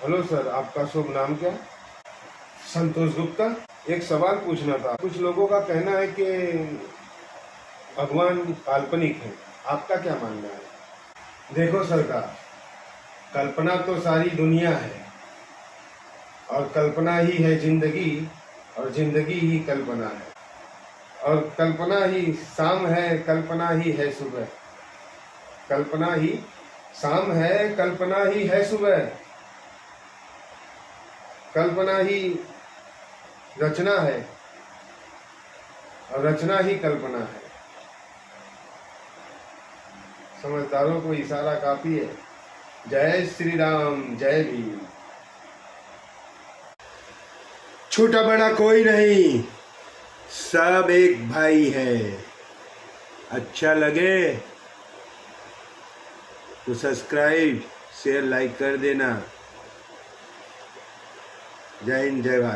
Hello sir, आपका शुभ नाम क्या? संतोष गुप्ता। एक सवाल पूछना था। कुछ लोगों का कहना है कि भगवान काल्पनिक है, आपका क्या मानना है? देखो सरकार, कल्पना तो सारी दुनिया है और कल्पना ही है जिंदगी और जिंदगी ही कल्पना है और कल्पना ही शाम है, कल्पना ही है सुबह। कल्पना ही शाम है, कल्पना ही है सुबह। कल्पना ही रचना है और रचना ही कल्पना है। समझदारों को इशारा काफी है। जय श्री राम, जय भीम। छोटा बड़ा कोई नहीं, सब एक भाई है। अच्छा लगे तो सब्सक्राइब शेयर लाइक कर देना। जय हिंद, जय भारत।